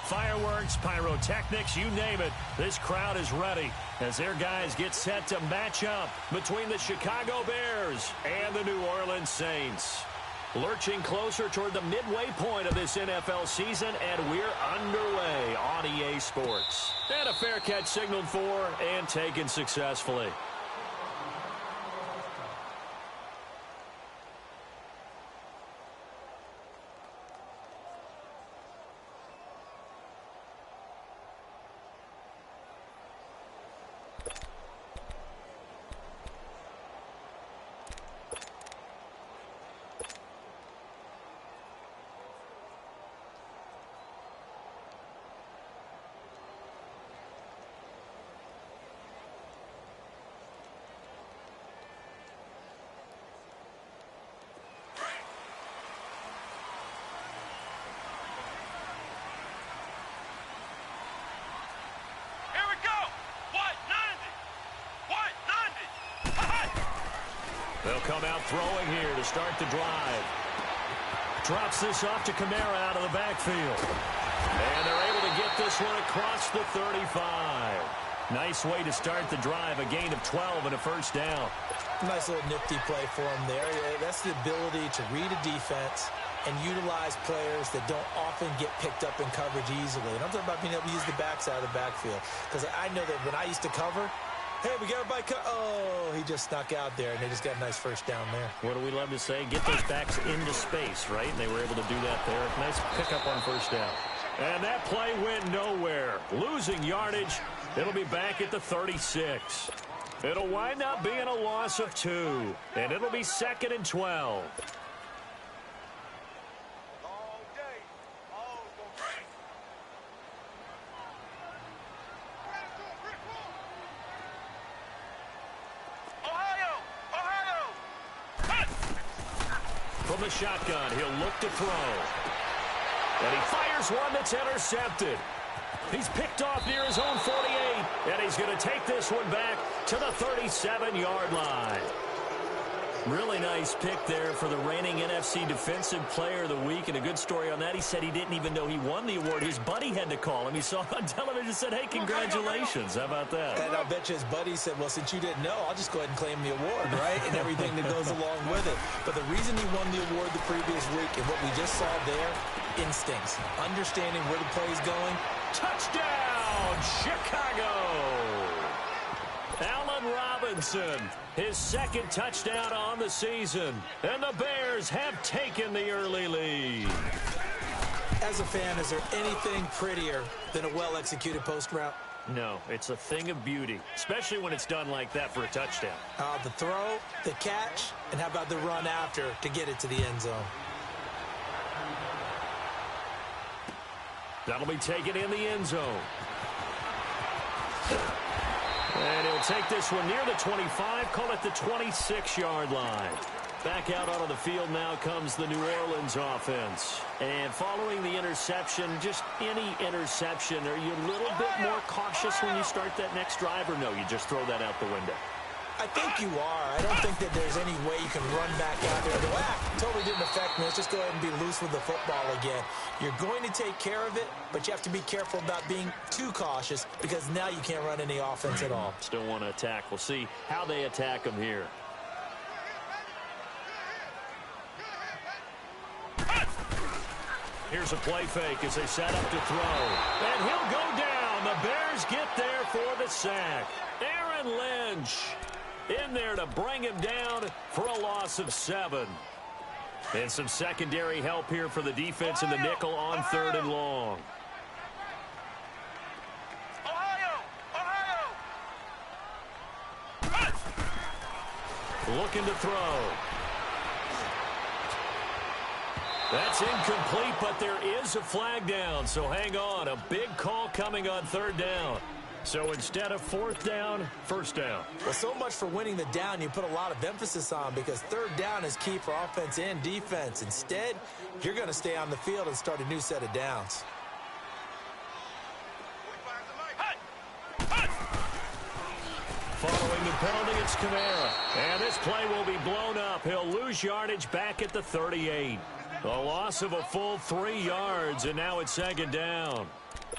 Fireworks, pyrotechnics, you name it, this crowd is ready as their guys get set to match up between the Chicago Bears and the New Orleans Saints. Lurching closer toward the midway point of this NFL season, and we're underway on EA Sports. And a fair catch signaled for and taken successfully. They'll come out throwing here to start the drive. Drops this off to Kamara out of the backfield. And they're able to get this one across the 35. Nice way to start the drive. A gain of 12 and a first down. Nice little nifty play for him there. That's the ability to read a defense and utilize players that don't often get picked up in coverage easily. And I'm talking about being able to use the backside of the backfield. Because I know that when I used to cover, hey, we got everybody oh, he just snuck out there, and they just got a nice first down there. What do we love to say? Get those backs into space, right? And they were able to do that there. Nice pickup on first down. And that play went nowhere. Losing yardage. It'll be back at the 36. It'll wind up being a loss of 2. And it'll be 2nd and 12. From the shotgun, he'll look to throw. And he fires one that's intercepted. He's picked off near his own 48, and he's going to take this one back to the 37-yard line. Really nice pick there for the reigning NFC Defensive Player of the Week, and a good story on that. He said he didn't even know he won the award. His buddy had to call him. He saw it on television and said, hey, congratulations. How about that? And I bet you his buddy said, well, since you didn't know, I'll just go ahead and claim the award, right? And everything that goes along with it. But the reason he won the award the previous week and what we just saw there, instincts, understanding where the play is going. Touchdown, Chicago! Allen Robinson, his 2nd touchdown on the season. And the Bears have taken the early lead. As a fan, is there anything prettier than a well-executed post route? No, it's a thing of beauty, especially when it's done like that for a touchdown. The throw, the catch, and how about the run after to get it to the end zone? That'll be taken in the end zone. And he'll take this one near the 25, call it the 26-yard line. Back out onto the field now comes the New Orleans offense. And following the interception, just any interception, are you a little bit more cautious when you start that next drive, or no, you just throw that out the window? I think you are. I don't think that there's any way you can run back out there and go, totally didn't affect me. Let's just go ahead and be loose with the football again. You're going to take care of it, but you have to be careful about being too cautious because now you can't run any offense at all. Still want to attack. We'll see how they attack them here. Here's a play fake as they set up to throw. And he'll go down. The Bears get there for the sack. Aaron Lynch in there to bring him down for a loss of 7. And some secondary help here for the defense in the nickel on 3rd and long. Looking to throw. That's incomplete, but there is a flag down, so hang on. A big call coming on 3rd down. So instead of 4th down, 1st down. Well, so much for winning the down you put a lot of emphasis on because 3rd down is key for offense and defense. Instead, you're going to stay on the field and start a new set of downs. Following the penalty, it's Kamara. And this play will be blown up. He'll lose yardage back at the 38. A loss of a full 3 yards, and now it's 2nd down.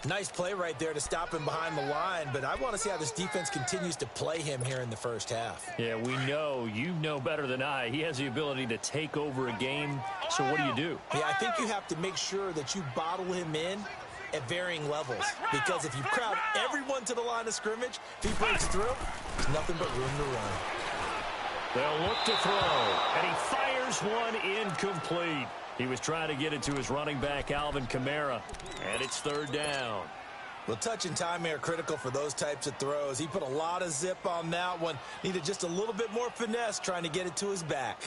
Nice play right there to stop him behind the line, but I want to see how this defense continues to play him here in the first half. Yeah, we know. You know better than I. He has the ability to take over a game, so what do? Yeah, I think you have to make sure that you bottle him in at varying levels, because if you crowd everyone to the line of scrimmage, if he breaks through, there's nothing but room to run. They'll look to throw, and he fires one incomplete. He was trying to get it to his running back, Alvin Kamara, and it's third down. Well, touch and timing are critical for those types of throws. He put a lot of zip on that one. Needed just a little bit more finesse trying to get it to his back.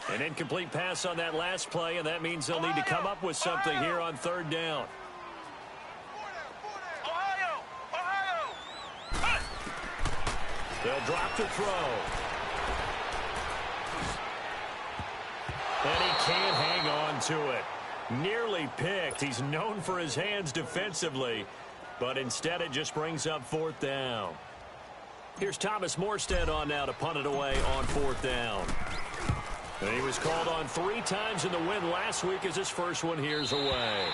An incomplete pass on that last play, and that means they'll need to come up with something here on third down. They'll drop to throw. And he can't hang on to it. Nearly picked. He's known for his hands defensively, but instead it just brings up fourth down. Here's Thomas Morstead on now to punt it away on fourth down. And he was called on 3 times in the win last week as his first one here's away.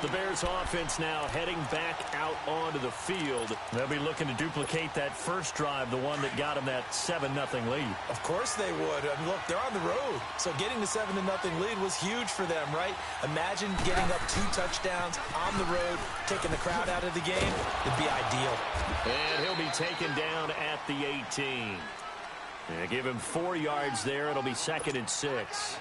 The Bears offense now heading back out onto the field. They'll be looking to duplicate that first drive, the one that got them that 7-0 lead. Of course they would. I mean, look, they're on the road. So getting the 7-0 lead was huge for them, right? Imagine getting up 2 touchdowns on the road, taking the crowd out of the game. It'd be ideal. And he'll be taken down at the 18. And give him 4 yards there. It'll be 2nd and 6.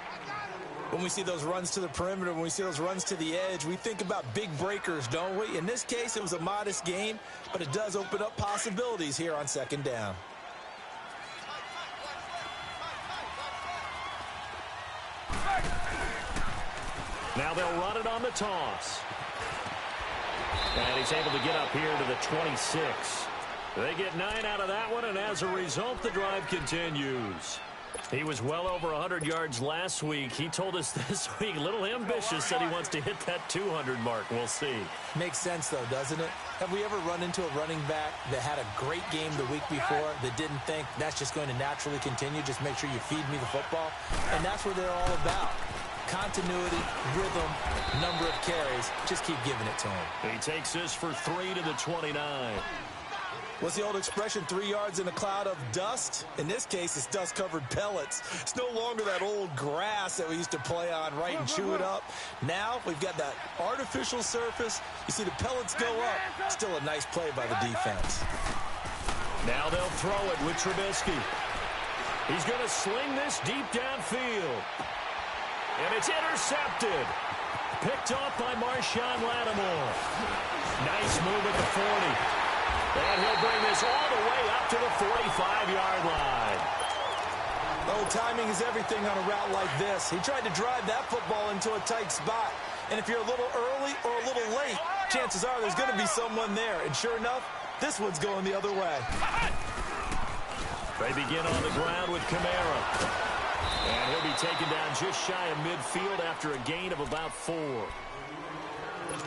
When we see those runs to the perimeter, when we see those runs to the edge, we think about big breakers, don't we? In this case, it was a modest gain, but it does open up possibilities here on 2nd down. Now they'll run it on the toss. And he's able to get up here to the 26. They get 9 out of that one, and as a result, the drive continues. He was well over 100 yards last week. He told us this week, a little ambitious, said he wants to hit that 200 mark. We'll see. Makes sense, though, doesn't it? Have we ever run into a running back that had a great game the week before that didn't think that's just going to naturally continue? Just make sure you feed me the football. And that's what they're all about. Continuity, rhythm, number of carries. Just keep giving it to him. He takes this for 3 to the 29. What's the old expression, 3 yards in a cloud of dust? In this case, it's dust-covered pellets. It's no longer that old grass that we used to play on, right, and chew it up. Now we've got that artificial surface. You see the pellets go up. Still a nice play by the defense. Now they'll throw it with Trubisky. He's going to sling this deep downfield. And it's intercepted. Picked off by Marshawn Lattimore. Nice move at the 40. And he'll bring this all the way up to the 45-yard line. Oh, timing is everything on a route like this. He tried to drive that football into a tight spot. And if you're a little early or a little late, chances are there's going to be someone there. And sure enough, this one's going the other way. They begin on the ground with Kamara. And he'll be taken down just shy of midfield after a gain of about 4.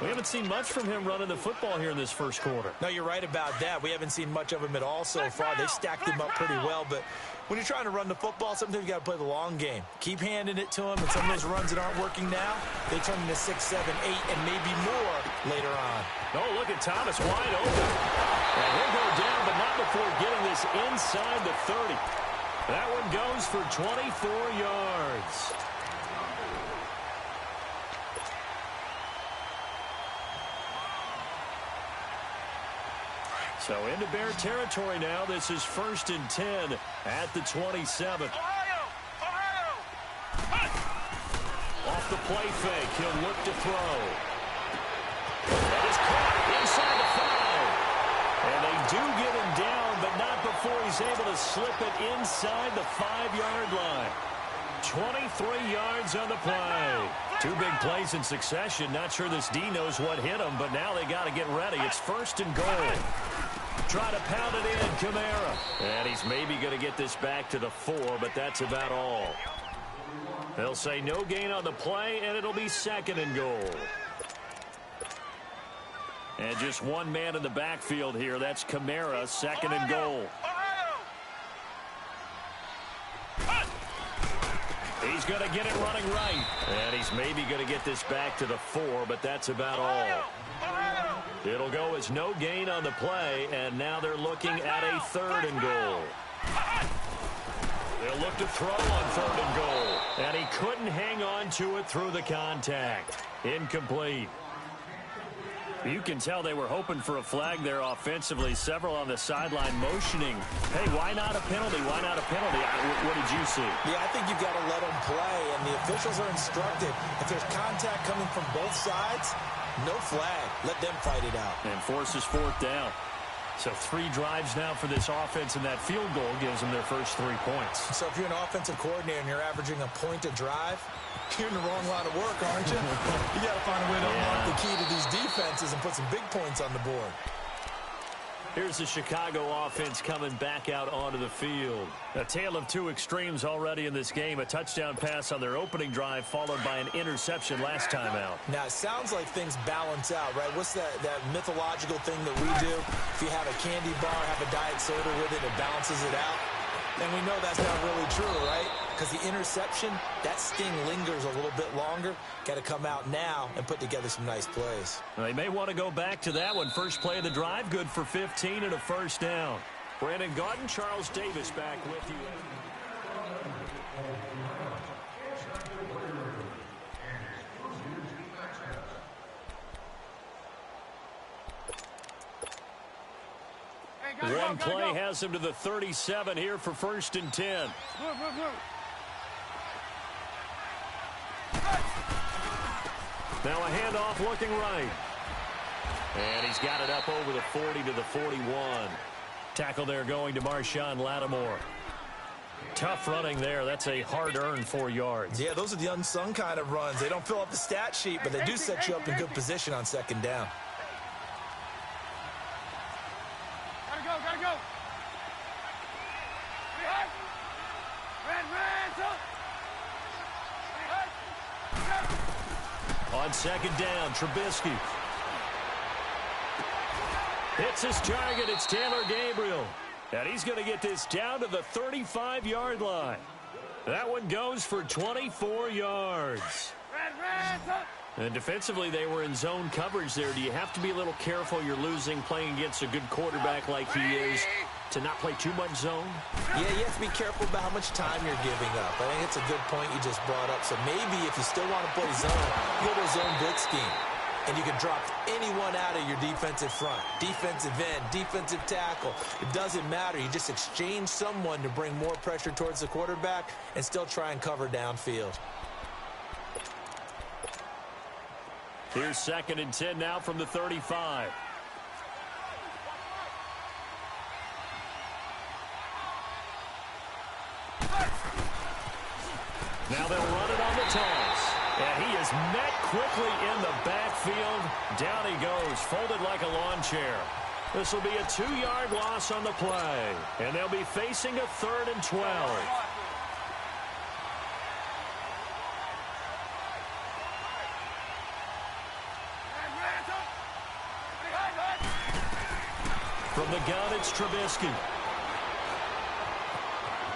We haven't seen much from him running the football here in this first quarter. No, you're right about that. We haven't seen much of him at all so far. They've stacked him up pretty well, but when you're trying to run the football, sometimes you got to play the long game. Keep handing it to him, and some of those runs that aren't working now, they turn into 6, 7, 8, and maybe more later on. Oh, look at Thomas wide open. And he'll go down, but not before getting this inside the 30. That one goes for 24 yards. So into Bear territory now. This is 1st and 10 at the 27. Off the play fake, he'll look to throw. That is caught inside the 5. And they do get him down, but not before he's able to slip it inside the 5-yard line. 23 yards on the play. 2 big plays in succession. Not sure this D knows what hit him, but now they got to get ready. It's 1st and goal. Try to pound it in, Kamara. And he's maybe going to get this back to the 4, but that's about all. They'll say no gain on the play, and it'll be 2nd and goal. And just one man in the backfield here. That's Kamara, 2nd and goal. He He's going to get it running right. And he's maybe going to get this back to the 4, but that's about all. It'll go as no gain on the play, and now they're looking at a 3rd and goal. They'll look to throw on 3rd and goal. And he couldn't hang on to it through the contact. Incomplete. You can tell they were hoping for a flag there offensively. Several on the sideline motioning. Hey, why not a penalty? Why not a penalty? What did you see? Yeah, I think you've got to let them play, and the officials are instructed. If there's contact coming from both sides, no flag. Let them fight it out. And forces 4th down. So 3 drives now for this offense, and that field goal gives them their first 3 points. So if you're an offensive coordinator and you're averaging a point a drive, you're in the wrong line of work, aren't you? You got to find a way to unlock the key to these defenses and put some big points on the board. Here's the Chicago offense coming back out onto the field. A tale of 2 extremes already in this game. A touchdown pass on their opening drive followed by an interception last time out. Now, it sounds like things balance out, right? What's that mythological thing that we do? If you have a candy bar, have a diet soda with it, it balances it out. And we know that's not really true, right? Because the interception, that sting lingers a little bit longer. Got to come out now and put together some nice plays. They may want to go back to that one. First play of the drive, good for 15 and a first down. Brandon Gaudin, Charles Davis back with you. One play has him to the 37 here for 1st and 10. Now a handoff looking right. And he's got it up over the 40 to the 41. Tackle there going to Marshawn Lattimore. Tough running there. That's a hard-earned 4 yards. Yeah, those are the unsung kind of runs. They don't fill up the stat sheet, but they do set you up in good position on 2nd down. Gotta go. On 2nd down, Trubisky. Hits his target. It's Taylor Gabriel. And he's going to get this down to the 35-yard line. That one goes for 24 yards. And defensively, they were in zone coverage there. Do you have to be a little careful? You're losing playing against a good quarterback like he is to not play too much zone? Yeah, you have to be careful about how much time you're giving up. I think it's a good point you just brought up. So maybe if you still want to play zone, you go to a zone blitz scheme. And you can drop anyone out of your defensive front, defensive end, defensive tackle. It doesn't matter. You just exchange someone to bring more pressure towards the quarterback and still try and cover downfield. Here's 2nd and 10 now from the 35. Now they'll run it on the toss. And he is met quickly in the backfield. Down he goes, folded like a lawn chair. This will be a 2-yard loss on the play. And they'll be facing a 3rd and 12. From the gun, it's Trubisky.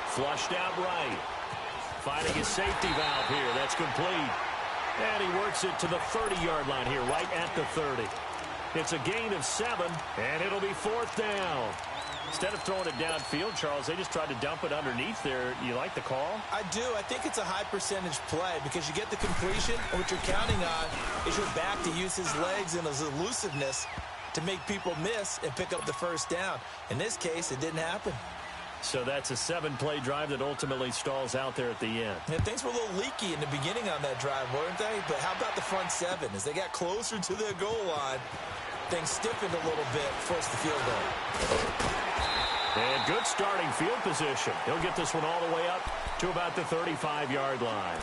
Flushed out right. Finding his safety valve here. That's complete. And he works it to the 30-yard line here, right at the 30. It's a gain of 7, and it'll be 4th down. Instead of throwing it downfield, Charles, they just tried to dump it underneath there. You like the call? I do. I think it's a high-percentage play because you get the completion, and what you're counting on is your back to use his legs and his elusiveness to make people miss and pick up the first down. In this case, it didn't happen. So that's a 7-play drive that ultimately stalls out there at the end. And things were a little leaky in the beginning on that drive, weren't they? But how about the front 7? As they got closer to their goal line, things stiffened a little bit, forced the field goal. And good starting field position. He'll get this one all the way up to about the 35-yard line.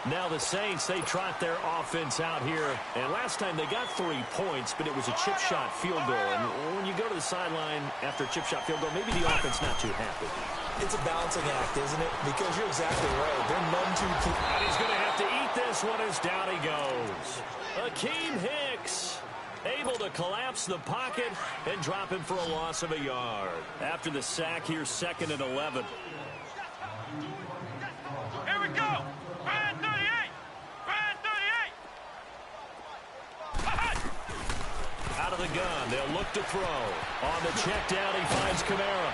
Now the Saints, they trot their offense out here. And last time they got 3 points, but it was a chip shot field goal. And when you go to the sideline after a chip shot field goal, maybe the offense not too happy. It's a balancing act, isn't it? Because you're exactly right. They're none too clean. And he's going to have to eat this one as down he goes. Akeem Hicks able to collapse the pocket and drop him for a loss of a yard. After the sack, here's 2nd and 11. Here we go. out of the gun. They'll look to throw. On the check down, he finds Kamara.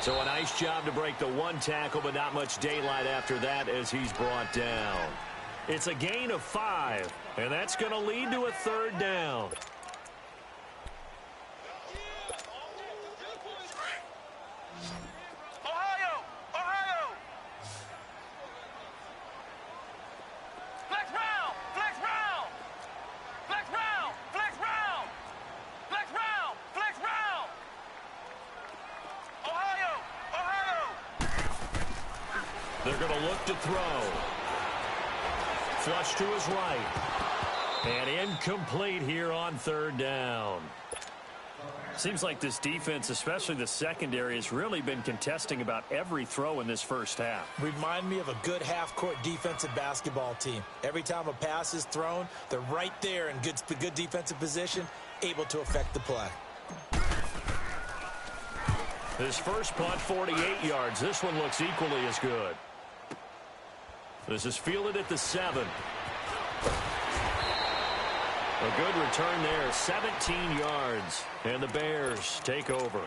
So a nice job to break the one tackle, but not much daylight after that as he's brought down. It's a gain of 5, and that's going to lead to a 3rd down. They're going to look to throw. Flush to his right. And incomplete here on 3rd down. Seems like this defense, especially the secondary, has really been contesting about every throw in this first half. Remind me of a good half-court defensive basketball team. Every time a pass is thrown, they're right there in good defensive position, able to affect the play. His first punt, 48 yards. This one looks equally as good. This is fielded at the 7. A good return there, 17 yards. And the Bears take over.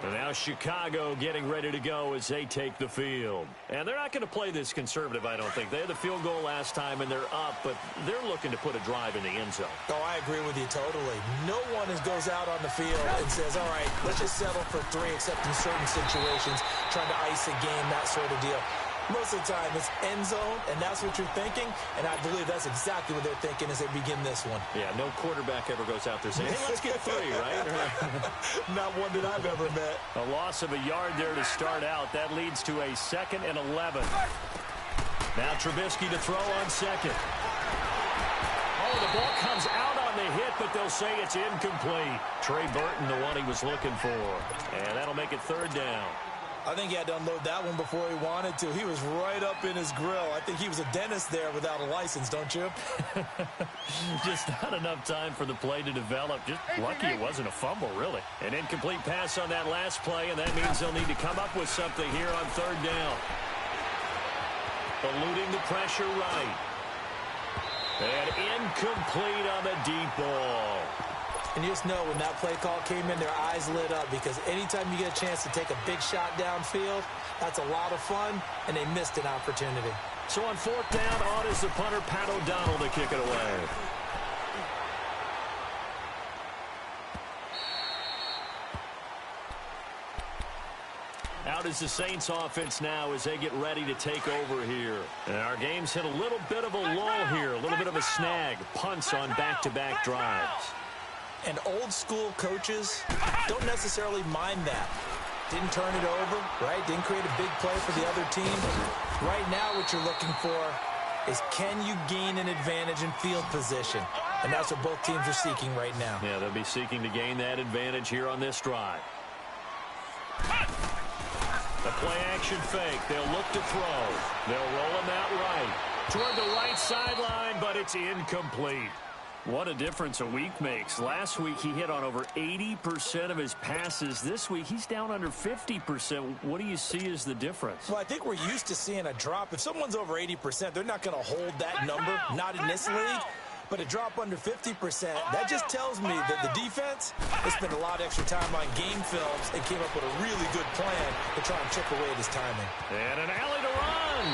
And now Chicago getting ready to go as they take the field. And they're not going to play this conservative, I don't think. They had the field goal last time, and they're up, but they're looking to put a drive in the end zone. Oh, I agree with you totally. No one goes out on the field and says, all right, let's just settle for 3, except in certain situations, trying to ice a game, that sort of deal. Most of the time, it's end zone, and that's what you're thinking, and I believe that's exactly what they're thinking as they begin this one. Yeah, no quarterback ever goes out there saying, hey, let's get 3, right? Not one that I've ever met. A loss of a yard there to start out. That leads to a 2nd and 11. Now Trubisky to throw on 2nd. Oh, the ball comes out on the hit, but they'll say it's incomplete. Trey Burton, the one he was looking for. And that'll make it 3rd down. I think he had to unload that one before he wanted to. He was right up in his grill. I think he was a dentist there without a license, don't you? Just not enough time for the play to develop. Just lucky it wasn't a fumble, really. An incomplete pass on that last play, and that means they'll need to come up with something here on 3rd down. Eluding the pressure right. And incomplete on the deep ball. And you just know when that play call came in, their eyes lit up, because anytime you get a chance to take a big shot downfield, that's a lot of fun, and they missed an opportunity. So on 4th down, on is the punter, Pat O'Donnell, to kick it away. Out is the Saints offense now as they get ready to take over here. And our game's hit a little bit of a lull here, a little bit of a snag. Punts on back-to-back drives. And old-school coaches don't necessarily mind that. Didn't turn it over, right? Didn't create a big play for the other team. Right now what you're looking for is, can you gain an advantage in field position? And that's what both teams are seeking right now. Yeah, they'll be seeking to gain that advantage here on this drive. The play-action fake. They'll look to throw. They'll roll him out right. Toward the right sideline, but it's incomplete. What a difference a week makes. Last week, he hit on over 80% of his passes. This week, he's down under 50%. What do you see as the difference? Well, I think we're used to seeing a drop. If someone's over 80%, they're not going to hold that number, not in this league. But a drop under 50%, that just tells me that the defense has spent a lot of extra time on game films and came up with a really good plan to try and chip away at his timing. And an alley to run.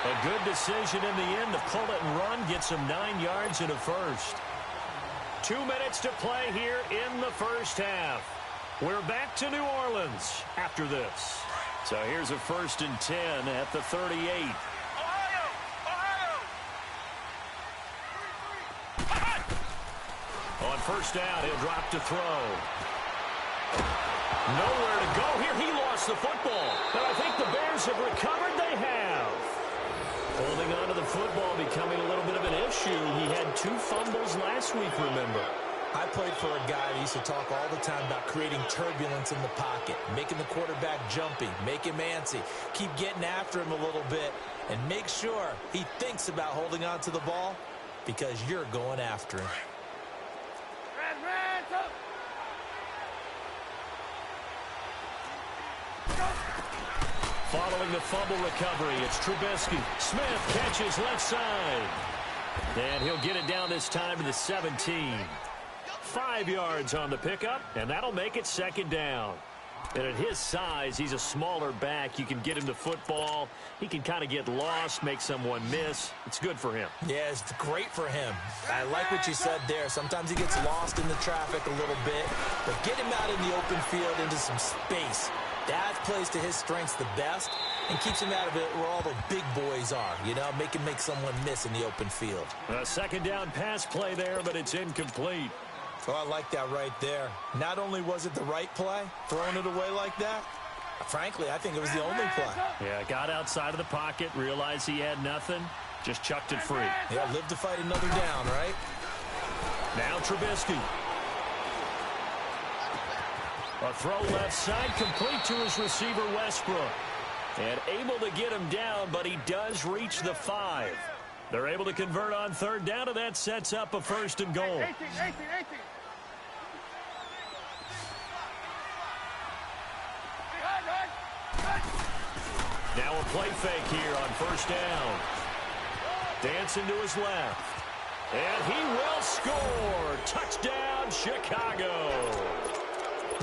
A good decision in the end to pull it and run, gets him 9 yards in a first. 2 minutes to play here in the first half. We're back to New Orleans after this. So here's a 1st and 10 at the 38. On 1st down, he'll drop to throw. Nowhere to go here. He lost the football. But I think the Bears have recovered. They have. Holding on to the football becoming a little bit of an issue. He had 2 fumbles last week, remember. I played for a guy that used to talk all the time about creating turbulence in the pocket, making the quarterback jumpy, make him antsy, keep getting after him a little bit, and make sure he thinks about holding on to the ball because you're going after him. Following the fumble recovery, it's Trubisky. Smith catches left side. And he'll get it down this time to the 17. 5 yards on the pickup, and that'll make it second down. And at his size, he's a smaller back. You can get him the football. He can kind of get lost, make someone miss. It's good for him. Yeah, it's great for him. I like what you said there. Sometimes he gets lost in the traffic a little bit, but get him out in the open field into some space. That plays to his strengths the best and keeps him out of it where all the big boys are, you know, make someone miss in the open field. A second down pass play there, but it's incomplete. Oh, I like that right there. Not only was it the right play, throwing it away like that, frankly, I think it was the only play. Yeah, got outside of the pocket, realized he had nothing, just chucked it free. Yeah, live to fight another down, right? Now Trubisky. A throw left side, complete to his receiver, Westbrook. And able to get him down, but he does reach the 5. They're able to convert on third down, and that sets up a first and goal. 18. Now a play fake here on first down. Dancing to his left. And he will score. Touchdown, Chicago.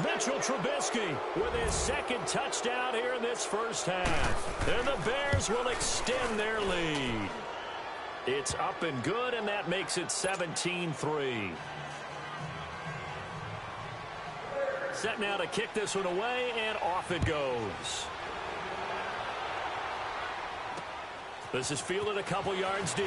Mitchell Trubisky with his second touchdown here in this first half. And the Bears will extend their lead. It's up and good, and that makes it 17-3. Set now to kick this one away, and off it goes. This is fielded a couple yards deep.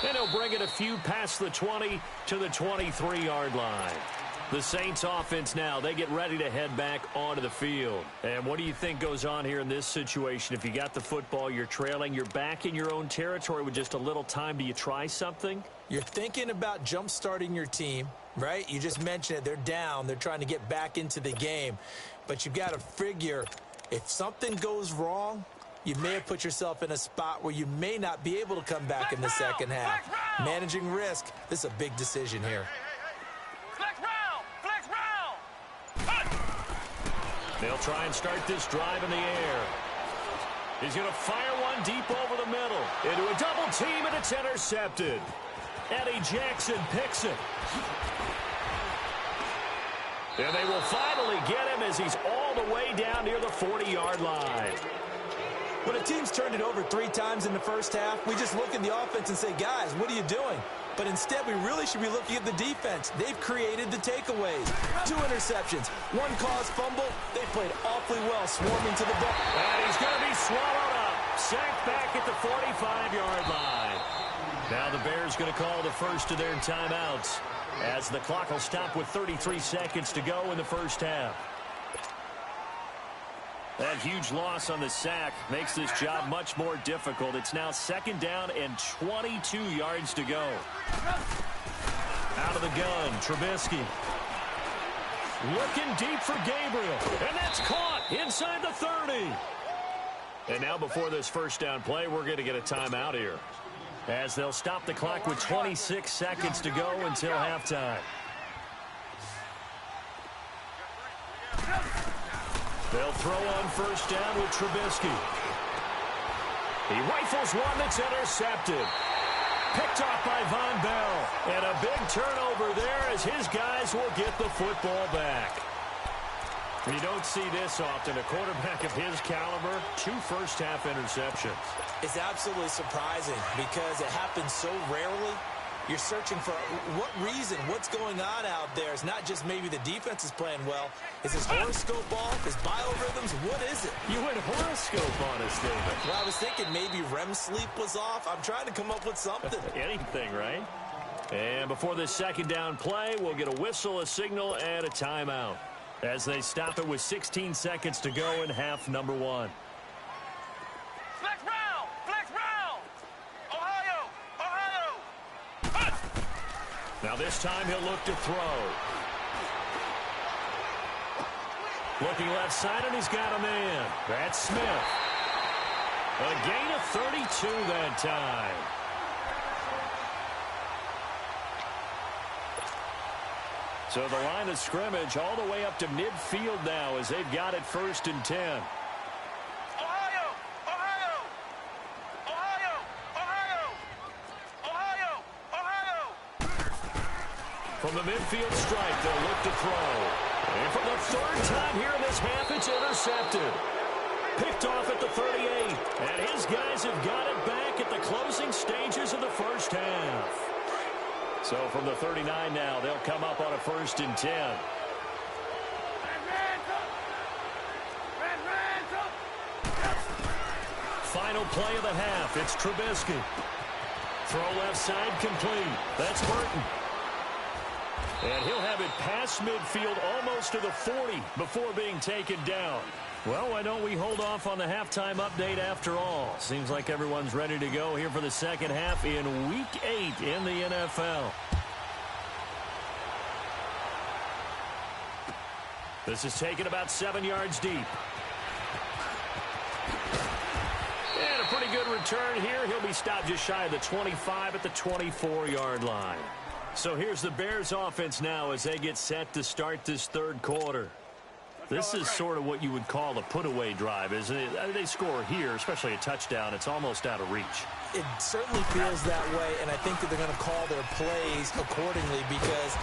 And he'll bring it a few past the 20 to the 23-yard line. The Saints offense now, they get ready to head back onto the field. And what do you think goes on here in this situation? If you got the football, you're trailing, you're back in your own territory with just a little time. Do you try something? You're thinking about jump-starting your team, right? You just mentioned it. They're down. They're trying to get back into the game. But you've got to figure if something goes wrong, you may have put yourself in a spot where you may not be able to come back in the second half. Managing risk, this is a big decision here. They'll try and start this drive in the air. He's going to fire one deep over the middle. Into a double team, and it's intercepted. Eddie Jackson picks it. And they will finally get him as he's all the way down near the 40-yard line. When a team's turned it over 3 times in the first half, we just look at the offense and say, guys, what are you doing? But instead, we really should be looking at the defense. They've created the takeaways. 2 interceptions, 1 caused fumble. They played awfully well, swarming to the ball. And he's going to be swallowed up. Sacked back at the 45-yard line. Now the Bears going to call the first of their timeouts as the clock will stop with 33 seconds to go in the first half. That huge loss on the sack makes this job much more difficult. It's now second down and 22 yards to go. Out of the gun, Trubisky. Looking deep for Gabriel. And that's caught inside the 30. And now before this first down play, we're going to get a timeout here, as they'll stop the clock with 26 seconds to go until halftime. They'll throw on first down with Trubisky. He rifles one that's intercepted. Picked off by Von Bell. And a big turnover there as his guys will get the football back. You don't see this often. A quarterback of his caliber, 2 first-half interceptions. It's absolutely surprising because it happens so rarely. You're searching for what reason, what's going on out there. It's not just maybe the defense is playing well. Is his horoscope off? His biorhythms? What is it? You went horoscope on us, David. Well, I was thinking maybe REM sleep was off. I'm trying to come up with something. Anything, right? And before this second down play, we'll get a whistle, a signal, and a timeout, as they stop it with 16 seconds to go in half number 1. Flex round! Flex round! Ohio! Now this time he'll look to throw. Looking left side, and he's got a man. That's Smith. A gain of 32 that time. So the line of scrimmage all the way up to midfield now as they've got it 1st and 10. Ohio! Ohio! Ohio! Ohio! From the midfield stripe, they'll look to throw. And for the third time here in this half, it's intercepted. Picked off at the 38. And his guys have got it back at the closing stages of the first half. So from the 39 now, they'll come up on a 1st and 10. Final play of the half. It's Trubisky. Throw left side complete. That's Burton. And he'll have it past midfield almost to the 40 before being taken down. Well, why don't we hold off on the halftime update after all? Seems like everyone's ready to go here for the second half in Week 8 in the NFL. This is taken about 7 yards deep. And a pretty good return here. He'll be stopped just shy of the 25 at the 24-yard line. So here's the Bears offense now as they get set to start this third quarter. This is sort of what you would call a put-away drive, isn't it? I mean, they score here, especially a touchdown. It's almost out of reach. It certainly feels that way, and I think that they're going to call their plays accordingly because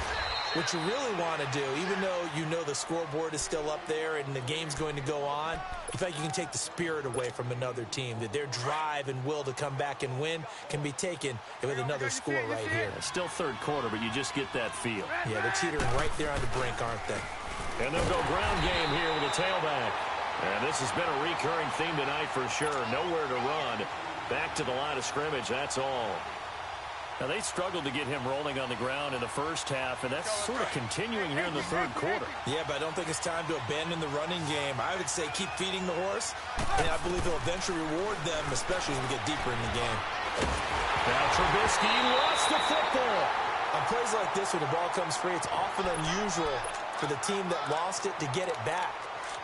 what you really want to do, even though you know the scoreboard is still up there and the game's going to go on, in fact, you can take the spirit away from another team, that their drive and will to come back and win can be taken with another score right here. It's still third quarter, but you just get that feel. Yeah, they're teetering right there on the brink, aren't they? And they'll go ground game here with a tailback. And this has been a recurring theme tonight for sure. Nowhere to run. Back to the line of scrimmage, that's all. Now, they struggled to get him rolling on the ground in the first half, and that's sort of continuing here in the third quarter. Yeah, but I don't think it's time to abandon the running game. I would say keep feeding the horse, and I believe he'll eventually reward them, especially as we get deeper in the game. Now Trubisky lost the football. On plays like this where the ball comes free, it's often unusual for the team that lost it to get it back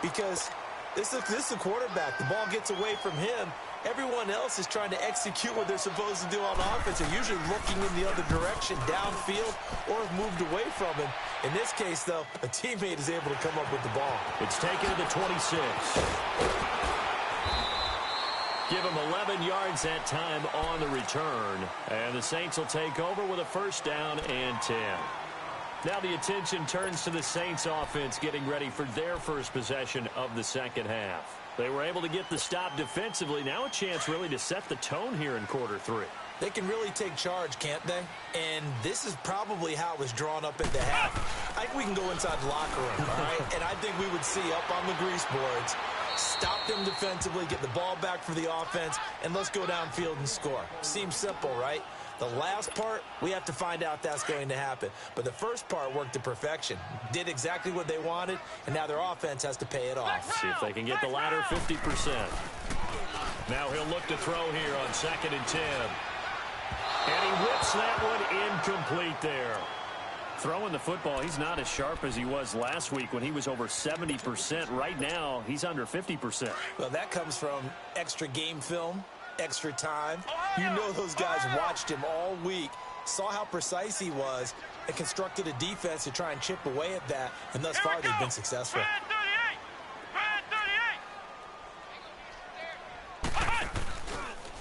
because this is the quarterback. The ball gets away from him. Everyone else is trying to execute what they're supposed to do on offense. They're usually looking in the other direction, downfield, or have moved away from him. In this case, though, a teammate is able to come up with the ball. It's taken to the 26. Give him 11 yards that time on the return. And the Saints will take over with a 1st down and 10. Now the attention turns to the Saints offense getting ready for their first possession of the second half. They were able to get the stop defensively. Now a chance really to set the tone here in quarter 3. They can really take charge, can't they? And this is probably how it was drawn up at the half. I think we can go inside the locker room, all right? And I think we would see up on the grease boards, stop them defensively, get the ball back for the offense, and let's go downfield and score. Seems simple, right? The last part, we have to find out that's going to happen. But the first part worked to perfection. Did exactly what they wanted, and now their offense has to pay it off. See if they can get the latter 50%. Now he'll look to throw here on 2nd and 10. And he whips that one incomplete there. Throwing the football, he's not as sharp as he was last week when he was over 70%. Right now, he's under 50%. Well, that comes from extra game film, extra time. You know those guys watched him all week, saw how precise he was, and constructed a defense to try and chip away at that, and thus far they've been successful.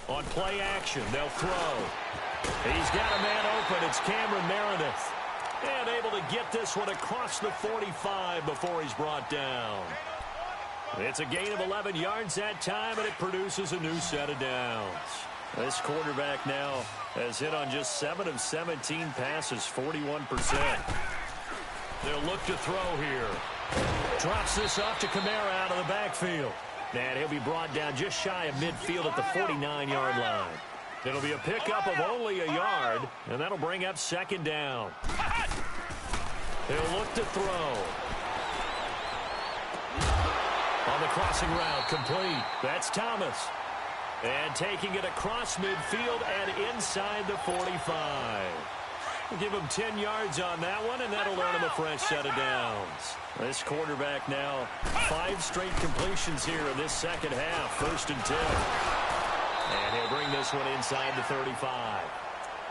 On play action, they'll throw. He's got a man open. It's Cameron Meredith. And able to get this one across the 45 before he's brought down. It's a gain of 11 yards that time, and it produces a new set of downs. This quarterback now has hit on just 7 of 17 passes, 41%. They'll look to throw here. Drops this off to Kamara out of the backfield. And he'll be brought down just shy of midfield at the 49-yard line. It'll be a pickup of only a yard, and that'll bring up 2nd down. He'll look to throw. On the crossing route, complete. That's Thomas. And taking it across midfield and inside the 45. We'll give him 10 yards on that one, and that'll earn him a fresh set of downs. This quarterback now 5 straight completions here in this second half. 1st and 10. And he'll bring this one inside the 35.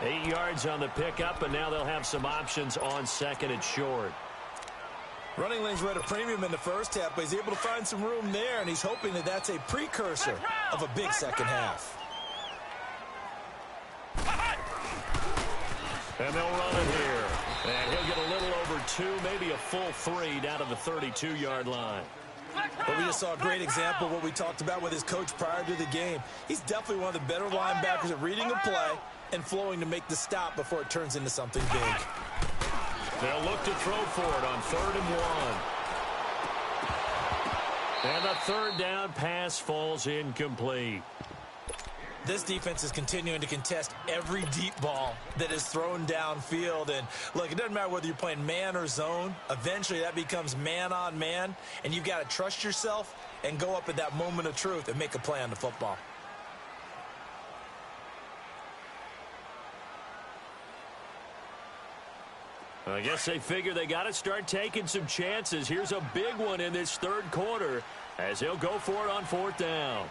8 yards on the pickup, and now they'll have some options on 2nd and short. Running lanes were at a premium in the first half, but he's able to find some room there, and he's hoping that that's a precursor of a big second half. And they'll run it here. And he'll get a 2, maybe a full 3 down to the 32-yard line. But we just saw a great example of what we talked about with his coach prior to the game. He's definitely one of the better linebackers at reading a play and flowing to make the stop before it turns into something big. They'll look to throw for it on 3rd and 1. And the 3rd down pass falls incomplete. This defense is continuing to contest every deep ball that is thrown downfield. And, look, it doesn't matter whether you're playing man or zone. Eventually, that becomes man-on-man, and you've got to trust yourself and go up at that moment of truth and make a play on the football. I guess they figure they got to start taking some chances. Here's a big one in this 3rd quarter as he'll go for it on 4th down.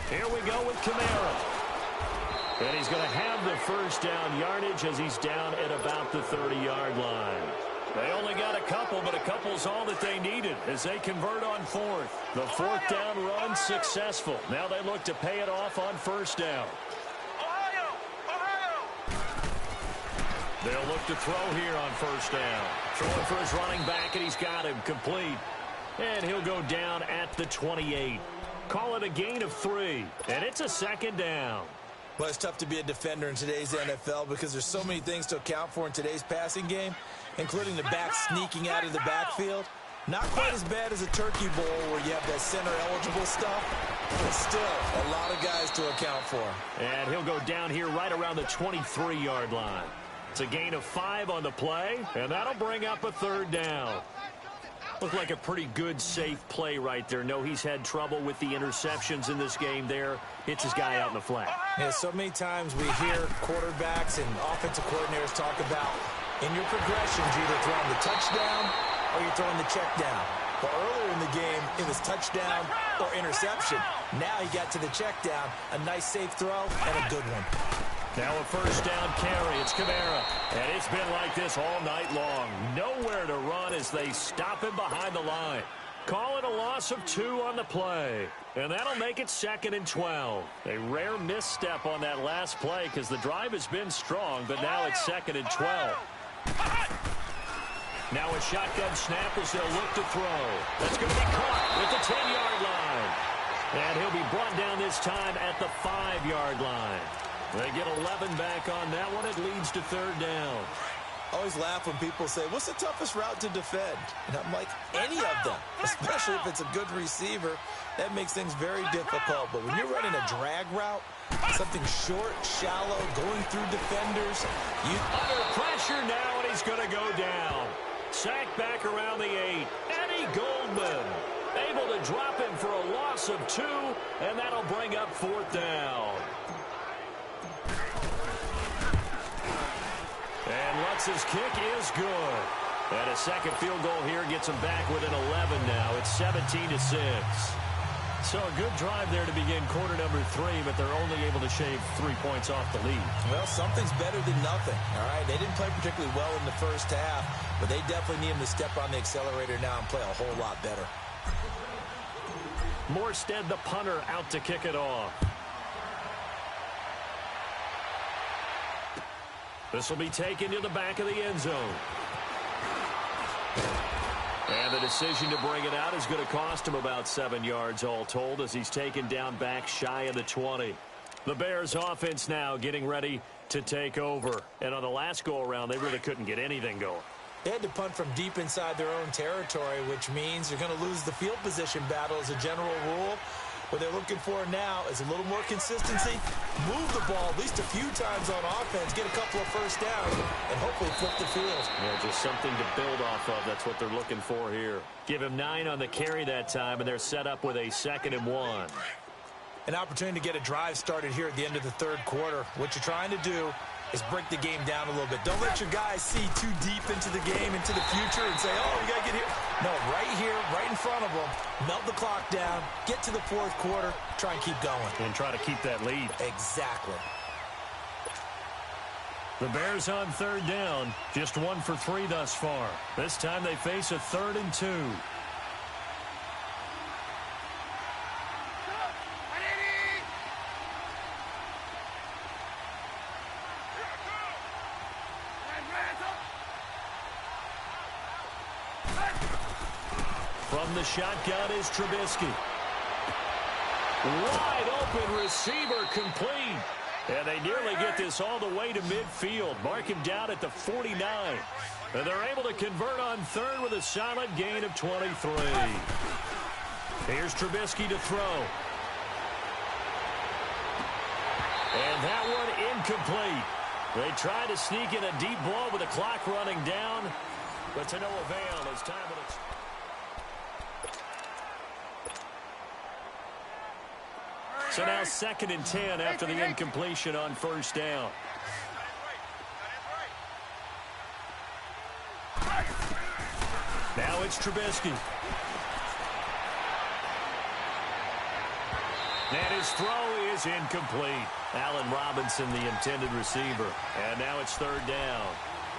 Here we go with Kamara. And he's going to have the 1st down yardage as he's down at about the 30-yard line. They only got a couple, but a couple's all that they needed as they convert on 4th. The 4th down run successful. Now they look to pay it off on 1st down. They'll look to throw here on 1st down. Throwing for his running back, and he's got him complete. And he'll go down at the 28. Call it a gain of 3, and it's a 2nd down. Well, it's tough to be a defender in today's NFL because there's so many things to account for in today's passing game, including the back sneaking out of the backfield. Not quite as bad as a turkey bowl where you have that center-eligible stuff, but still a lot of guys to account for. And he'll go down here right around the 23-yard line. It's a gain of 5 on the play, and that'll bring up a 3rd down. Looked like a pretty good, safe play right there. No, he's had trouble with the interceptions in this game there. Hits his guy out in the flat. Yeah, so many times we hear quarterbacks and offensive coordinators talk about in your progressions, you're either throwing the touchdown or you're throwing the check down. But earlier in the game, it was touchdown or interception. Now he got to the check down, a nice safe throw, and a good one. Now a 1st down carry. It's Kamara. And it's been like this all night long. Nowhere to run as they stop him behind the line. Call it a loss of 2 on the play. And that'll make it 2nd and 12. A rare misstep on that last play because the drive has been strong, but now it's 2nd and 12. Now a shotgun snap as they'll look to throw. That's going to be caught at the 10-yard line. And he'll be brought down this time at the 5-yard line. They get 11 back on that one. It leads to 3rd down. I always laugh when people say, what's the toughest route to defend? And I'm like, any of them, especially if it's a good receiver. That makes things very difficult. But when you're running a drag route, something short, shallow, going through defenders. Under pressure now, and he's going to go down. Sacked back around the 8. Eddie Goldman able to drop him for a loss of 2, and that'll bring up 4th down. And Lutz's kick is good. And a second field goal here gets him back within 11 now. It's 17-6. So a good drive there to begin quarter number 3, but they're only able to shave 3 points off the lead. Well, something's better than nothing, all right? They didn't play particularly well in the first half, but they definitely need him to step on the accelerator now and play a whole lot better. Morstead, the punter, out to kick it off. This will be taken to the back of the end zone. And the decision to bring it out is going to cost him about 7 yards all told as he's taken down back shy of the 20. The Bears offense now getting ready to take over. And on the last go-around, they really couldn't get anything going. They had to punt from deep inside their own territory, which means they're going to lose the field position battle as a general rule. What they're looking for now is a little more consistency, move the ball at least a few times on offense, get a couple of 1st downs, and hopefully flip the field. Yeah, just something to build off of. That's what they're looking for here. Give him 9 on the carry that time, and they're set up with a 2nd and 1. An opportunity to get a drive started here at the end of the 3rd quarter. What you're trying to do is break the game down a little bit. Don't let your guys see too deep into the game, into the future, and say, oh, we got to get here. No, right here, right in front of them, melt the clock down, get to the 4th quarter, try and keep going. And try to keep that lead. Exactly. The Bears on 3rd down, just 1 for 3 thus far. This time they face a 3rd and 2. From the shotgun is Trubisky. Wide open receiver complete. And they nearly get this all the way to midfield. Mark him down at the 49. And they're able to convert on third with a solid gain of 23. Here's Trubisky to throw. And that one incomplete. They tried to sneak in a deep ball with the clock running down, but to no avail as time will extend. So now 2nd and 10 after the incompletion on first down. Now it's Trubisky. And his throw is incomplete. Allen Robinson, the intended receiver. And now it's 3rd down.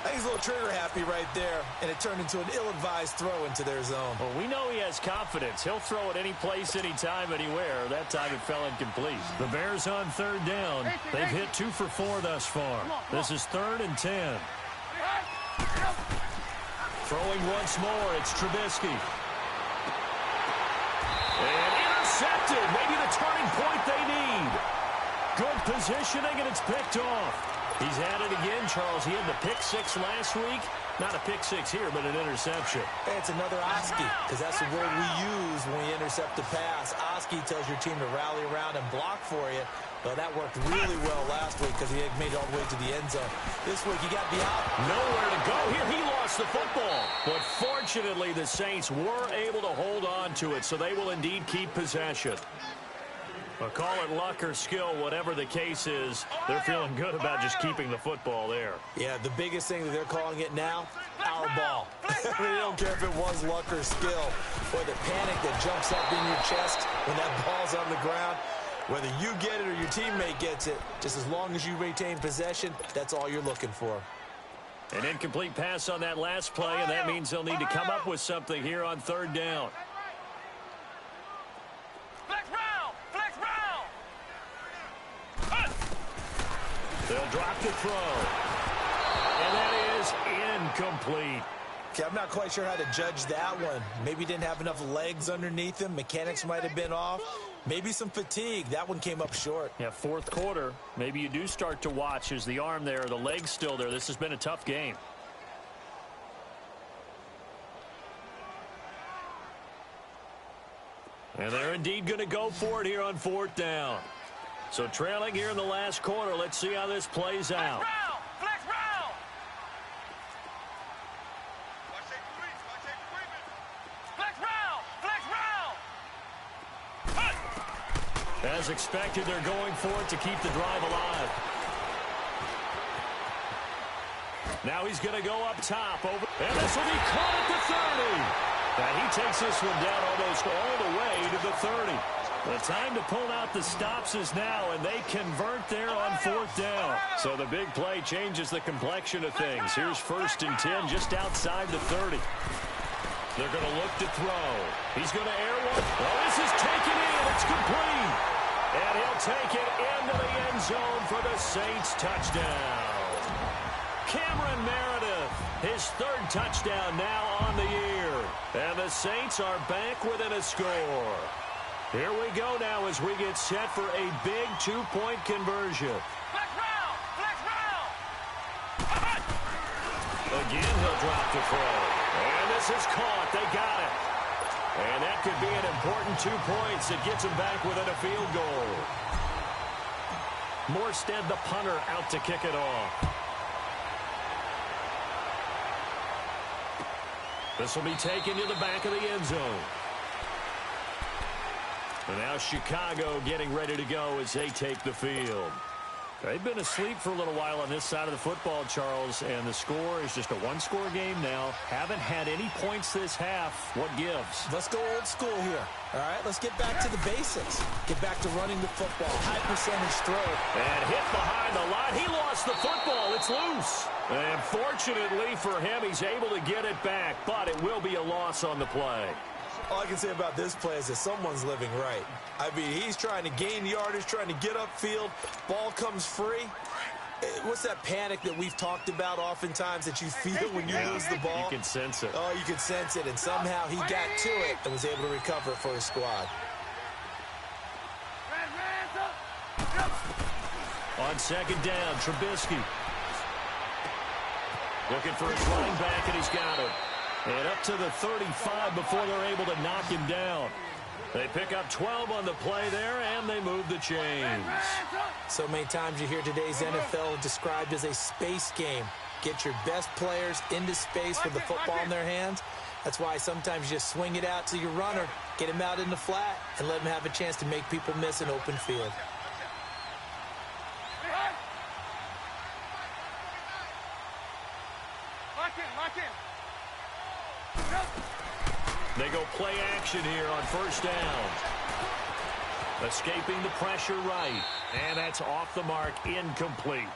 I think he's a little trigger happy right there, and it turned into an ill-advised throw into their zone. Well, we know he has confidence. He'll throw it any place, anytime, anywhere. That time it fell incomplete. The Bears on 3rd down. They've hit 2 for 4 thus far. This is 3rd and 10. Throwing once more, it's Trubisky. And intercepted. Maybe the turning point they need. Good positioning, and it's picked off. He's had it again, Charles. He had the pick 6 last week. Not a pick 6 here, but an interception. Hey, it's another Oski, because that's the word we use when we intercept a pass. Oski tells your team to rally around and block for you. Well, that worked really well last week because he had made it all the way to the end zone. This week, he got beyond. Nowhere to go here. He lost the football. But fortunately, the Saints were able to hold on to it, so they will indeed keep possession. Well, call it luck or skill, whatever the case is, they're feeling good about just keeping the football there. Yeah, the biggest thing that they're calling it now, our ball. They don't care if it was luck or skill, or the panic that jumps up in your chest when that ball's on the ground. Whether you get it or your teammate gets it, just as long as you retain possession, that's all you're looking for. An incomplete pass on that last play, and that means they'll need to come up with something here on 3rd down. They'll drop the throw. And that is incomplete. Okay, I'm not quite sure how to judge that one. Maybe he didn't have enough legs underneath him. Mechanics might have been off. Maybe some fatigue. That one came up short. Yeah, 4th quarter. Maybe you do start to watch. Is the arm there, the leg's still there? This has been a tough game. And they're indeed going to go for it here on 4th down. So trailing here in the last quarter. Let's see how this plays out. Flex round. As expected, they're going for it to keep the drive alive. Now he's going to go up top. And this will be caught at the 30. And he takes this one down almost all the way to the 30. The time to pull out the stops is now, and they convert there on 4th down. So the big play changes the complexion of things. Here's 1st and 10 just outside the 30. They're going to look to throw. He's going to air one. Oh, this is taken in. It's complete. And he'll take it into the end zone for the Saints touchdown. Cameron Meredith, his 3rd touchdown now on the year. And the Saints are back within a score. Here we go now as we get set for a big 2-point conversion. Flex round. Again, he'll drop the throw. And this is caught. They got it. And that could be an important 2 points that gets him back within a field goal. Morstead, the punter, out to kick it off. This will be taken to the back of the end zone. And now Chicago getting ready to go as they take the field. They've been asleep for a little while on this side of the football, Charles, and the score is just a 1-score game now. Haven't had any points this half. What gives? Let's go old school here. All right, let's get back to the basics. Get back to running the football. High percentage throw. And hit behind the line. He lost the football. It's loose. And fortunately for him, he's able to get it back, but it will be a loss on the play. All I can say about this play is that someone's living right. I mean, he's trying to gain yardage, trying to get upfield. Ball comes free. What's that panic that we've talked about oftentimes that you feel when you lose the ball? You can sense it. Oh, you can sense it, and somehow he got to it and was able to recover it for his squad. On second down, Trubisky. Looking for his running back, and he's got him. And up to the 35 before they're able to knock him down. They pick up 12 on the play there, and they move the chains. So many times you hear today's NFL described as a space game. Get your best players into space with the football in their hands. That's why sometimes you just swing it out to your runner, get him out in the flat, and let him have a chance to make people miss an open field. They go play action here on first down. Escaping the pressure right. And that's off the mark, incomplete.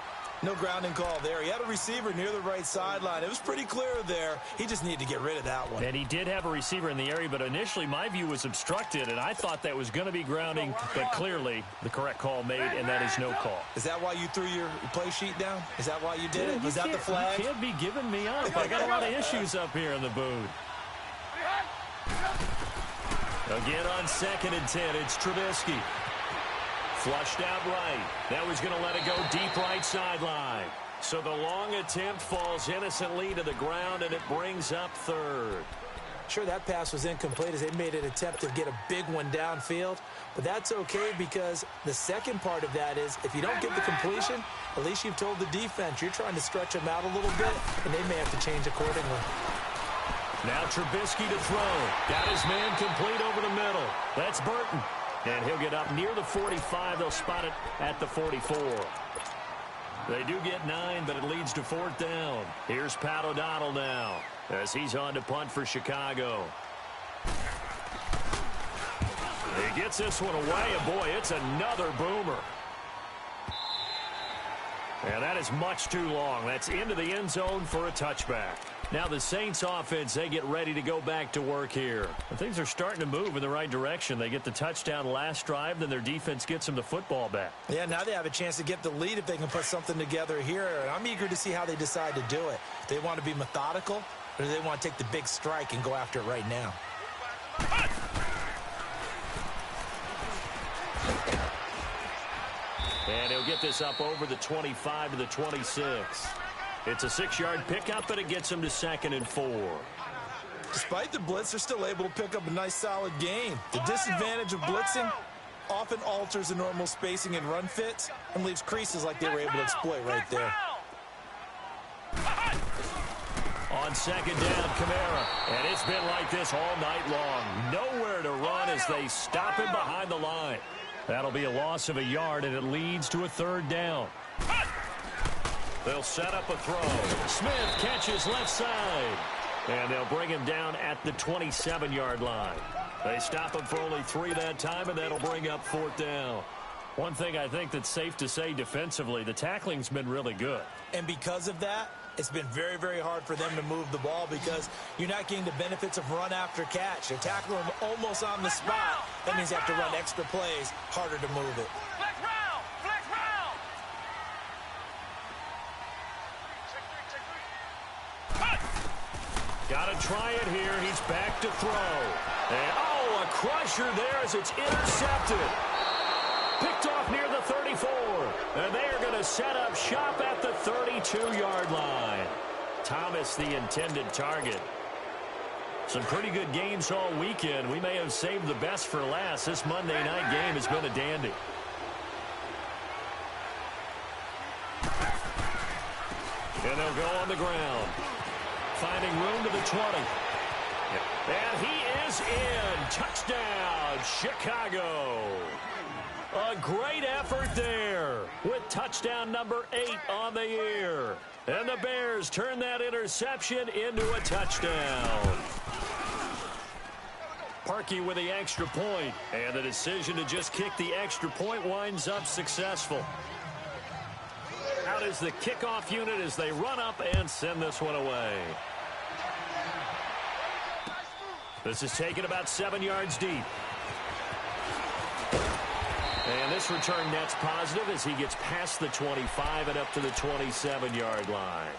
No grounding call there. He had a receiver near the right sideline. It was pretty clear there. He just needed to get rid of that one. And he did have a receiver in the area, but initially my view was obstructed, and I thought that was going to be grounding, but clearly the correct call made, and that is no call. Is that why you threw your play sheet down? Is that why you did it? Was that the flag? You can't be giving me up. I got a lot of issues up here in the booth. Again on 2nd and 10, it's Trubisky. Flushed out right. Now he's going to let it go deep right sideline. So the long attempt falls innocently to the ground, and it brings up 3rd. Sure, that pass was incomplete as they made an attempt to get a big one downfield. But that's okay because the second part of that is if you don't get the completion, at least you've told the defense you're trying to stretch them out a little bit, and they may have to change accordingly. Now Trubisky to throw. Got his man complete over the middle. That's Burton. And he'll get up near the 45. They'll spot it at the 44. They do get 9, but it leads to 4th down. Here's Pat O'Donnell now as he's on to punt for Chicago. He gets this one away, and boy, it's another boomer. And that is much too long. That's into the end zone for a touchback. Now the Saints offense, they get ready to go back to work here. And things are starting to move in the right direction. They get the touchdown last drive, then their defense gets them the football back. Yeah, now they have a chance to get the lead if they can put something together here. And I'm eager to see how they decide to do it. Do they want to be methodical, or do they want to take the big strike and go after it right now? And he'll get this up over the 25 to the 26. It's a 6-yard pickup, but it gets him to 2nd and 4. Despite the blitz, they're still able to pick up a nice, solid gain. The disadvantage of blitzing often alters the normal spacing and run fits and leaves creases like they were able to exploit right there. On 2nd down, Kamara. And it's been like this all night long. Nowhere to run as they stop him behind the line. That'll be a loss of a yard, and it leads to a 3rd down. They'll set up a throw. Smith catches left side. And they'll bring him down at the 27-yard line. They stop him for only 3 that time, and that'll bring up 4th down. One thing I think that's safe to say defensively, the tackling's been really good. And because of that, it's been very, very hard for them to move the ball because you're not getting the benefits of run after catch. They're tackling them almost on the spot. That means they have to run extra plays, harder to move it. Flex round! Flex round! Got to try it here. He's back to throw. And, oh, a crusher there as it's intercepted. Picked off near the 34. And they are going to set up shop at the 32-yard line. Thomas, the intended target. Some pretty good games all weekend. We may have saved the best for last. This Monday night game has been a dandy. And they'll go on the ground. Finding room to the 20. And he is in. Touchdown, Chicago. A great effort there with touchdown number 8 on the year. And the Bears turn that interception into a touchdown. Parkey with the extra point. And the decision to just kick the extra point winds up successful. Out is the kickoff unit as they run up and send this one away. This is taken about 7 yards deep. And this this return net's positive as he gets past the 25 and up to the 27-yard line.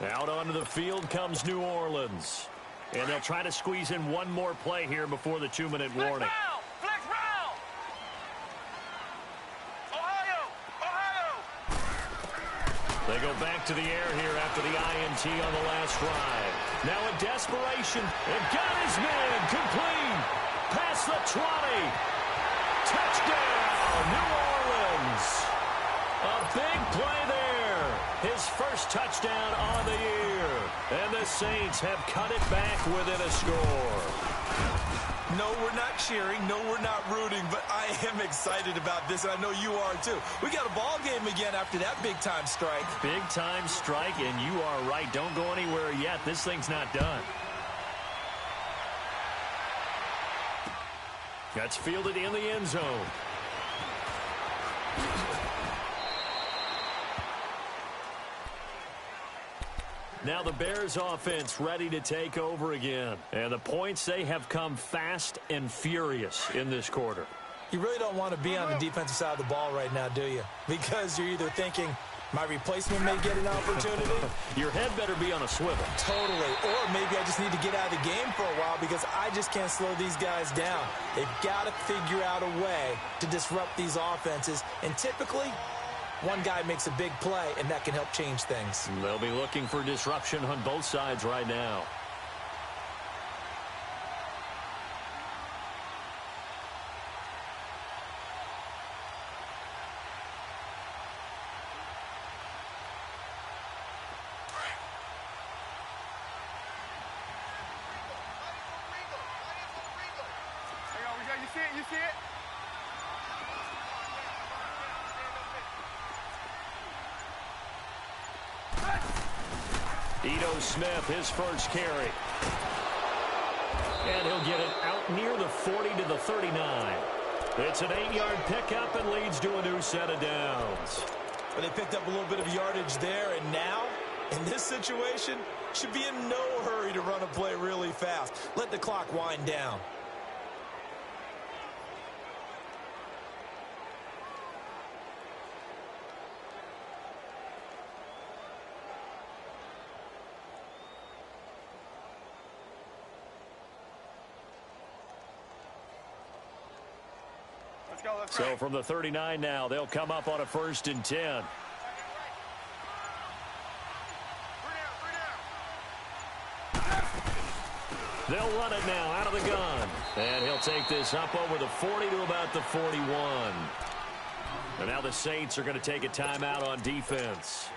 Out onto the field comes New Orleans. And they'll try to squeeze in one more play here before the 2-minute warning. Flex round! Ohio! They go back to the air here after the INT on the last drive. Now in desperation, and got his man complete. Past the 20. Touchdown, New Orleans. A big play there. His first touchdown on the year. And the Saints have cut it back within a score. No, we're not cheering. No, we're not rooting. But I am excited about this, and I know you are too. We got a ball game again after that big-time strike. Big-time strike, and you are right. Don't go anywhere yet. This thing's not done. That's fielded in the end zone. Now the Bears offense ready to take over again. And the points, they have come fast and furious in this quarter. You really don't want to be on the defensive side of the ball right now, do you? Because you're either thinking, my replacement may get an opportunity. Your head better be on a swivel. Totally. Or maybe I just need to get out of the game for a while because I just can't slow these guys down. They've got to figure out a way to disrupt these offenses. And typically, one guy makes a big play, and that can help change things. They'll be looking for disruption on both sides right now. You see it? Ito Smith, his first carry. And he'll get it out near the 40 to the 39. It's an 8-yard pickup and leads to a new set of downs. But they picked up a little bit of yardage there, and now, in this situation, should be in no hurry to run a play really fast. Let the clock wind down. Let's go. So from the 39 now, they'll come up on a 1st and 10. They'll run it now out of the gun. And he'll take this up over the 40 to about the 41. And now the Saints are going to take a timeout on defense,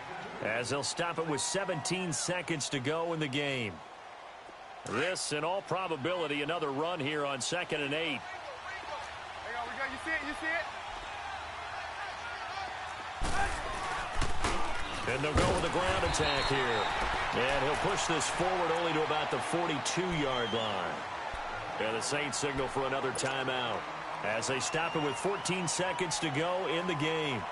as they'll stop it with 17 seconds to go in the game. This, in all probability, another run here on 2nd and 8. You see it? You see it? And they'll go with a ground attack here. And he'll push this forward only to about the 42-yard line. And the Saints signal for another timeout as they stop it with 14 seconds to go in the game.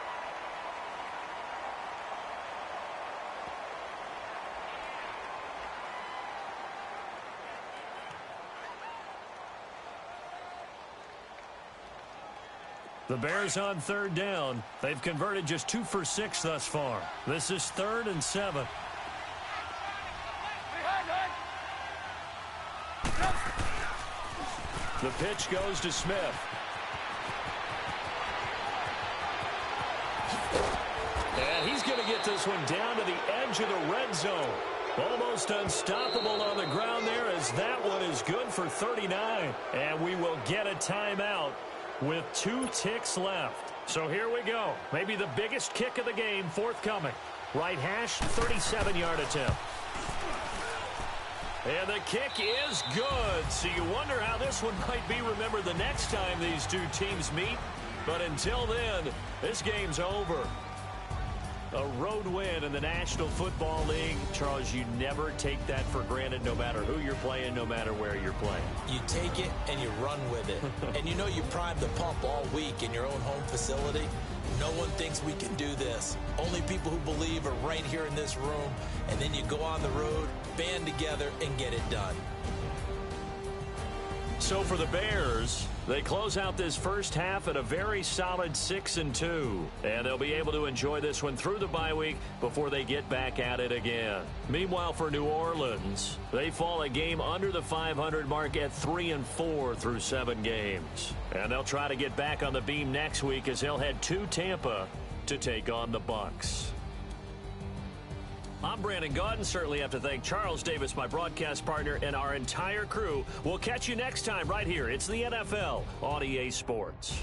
The Bears on 3rd down. They've converted just 2 for 6 thus far. This is 3rd and 7. The pitch goes to Smith. And he's going to get this one down to the edge of the red zone. Almost unstoppable on the ground there, as that one is good for 39. And we will get a timeout with 2 ticks left. So here we go. Maybe the biggest kick of the game forthcoming. Right hash, 37-yard attempt. And the kick is good. So you wonder how this one might be remembered the next time these two teams meet. But until then, this game's over. A road win in the National Football League. Charles, you never take that for granted, no matter who you're playing, no matter where you're playing. You take it and you run with it. And you know you primed the pump all week in your own home facility. No one thinks we can do this. Only people who believe are right here in this room. And then you go on the road, band together, and get it done. So for the Bears, they close out this first half at a very solid 6-2. And they'll be able to enjoy this one through the bye week before they get back at it again. Meanwhile, for New Orleans, they fall a game under the 500 mark at 3-4 through 7 games. And they'll try to get back on the beam next week as they'll head to Tampa to take on the Bucs. I'm Brandon Gaudin. Certainly have to thank Charles Davis, my broadcast partner, and our entire crew. We'll catch you next time right here. It's the NFL on EA Sports.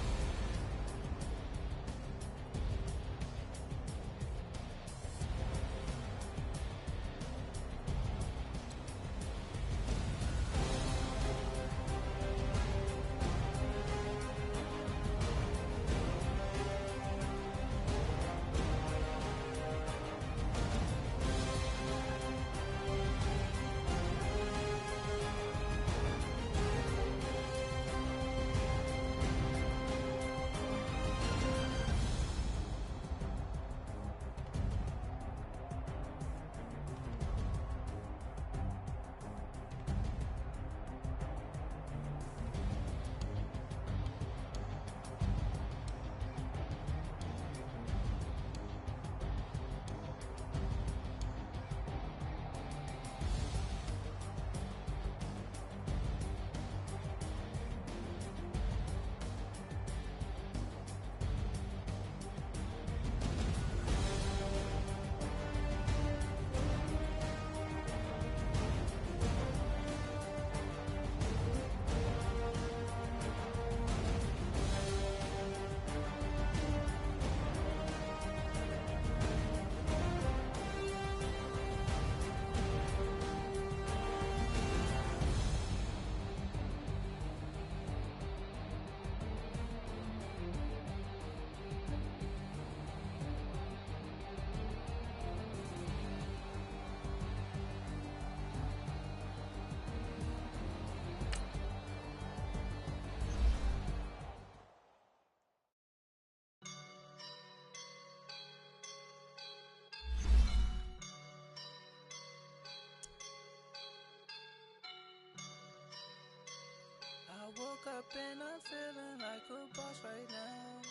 I woke up and I'm feeling like a boss right now.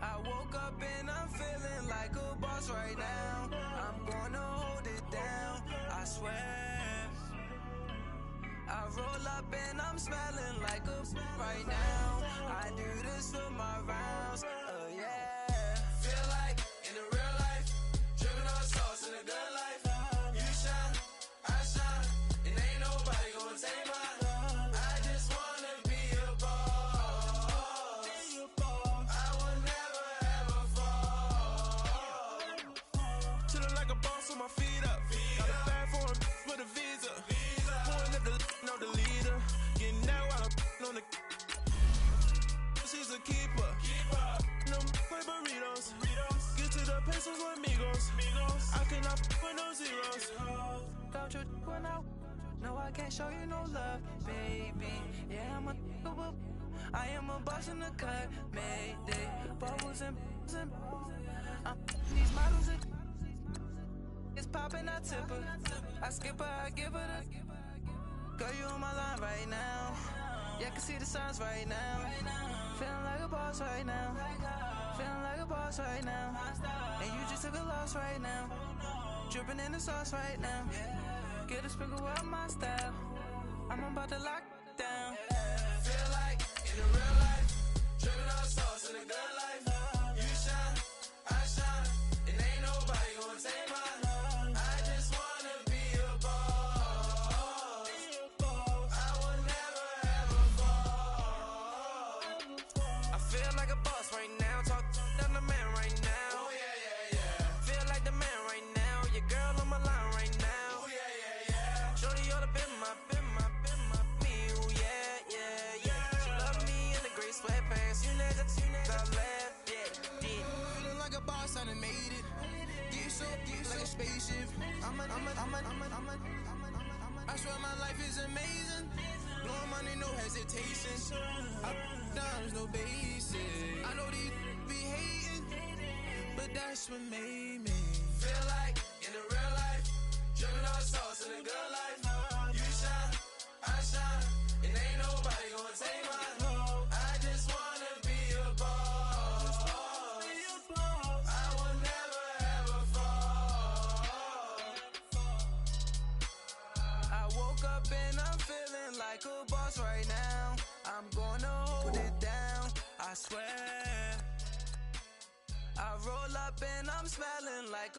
I woke up and I'm feeling like a boss right now. I'm gonna hold it down, I swear. I roll up and I'm smelling like a right now. I do this for my rounds, oh yeah. Feel like in the real life, dripping on sauce in a good life. You shine, I shine, and ain't nobody gonna take mine. I just wanna be a boss. I will never ever fall. Chillin' like a boss with my feet up. Got a bag for him with a visa. Pulling up the no the leader. Getting that while I'm on the. She's a keeper. No play burritos. Get to the pesos with amigos. I cannot with no zeros. Don't you run out? No, I can't show you no love, baby. Yeah, I am a boss in the cut, mayday. Bubbles and these models are it's popping, I tip her. I skip her, I give her the. Girl, you on my line right now. Yeah, I can see the signs right now. Feeling like a boss right now. Feeling like a boss right now. And you just took a loss right now. Dripping in the sauce right now. Get a sprinkle up my style. I'm about to lock down. Feel like in the real life, dripping on sauce in a good life. You shine, I shine, and ain't nobody gonna take mine. I just wanna be a boss. I will never ever fall. I feel like a boss right now. Talk to the man right now. Oh yeah. Feel like the man right now. Your girl on my line right now. Oh yeah. Shorty ought to been my me. Oh yeah. She love me in the gray sweatpants. You never left. Yeah, did. Feeling like a boss, I done made it. Get so like a spaceship. I swear my life is amazing. Blowing money, no hesitation. Up, downs, no basic. I know these be hating, but that's what made me. Feel like in the real life, Dripping all sauce in a good life. You shine, I shine, and ain't nobody gonna take my home. I just wanna be a boss. I will never ever fall. I woke up and I'm feeling like a boss right now. I'm gonna hold it down, I swear. I roll up and I'm smelling like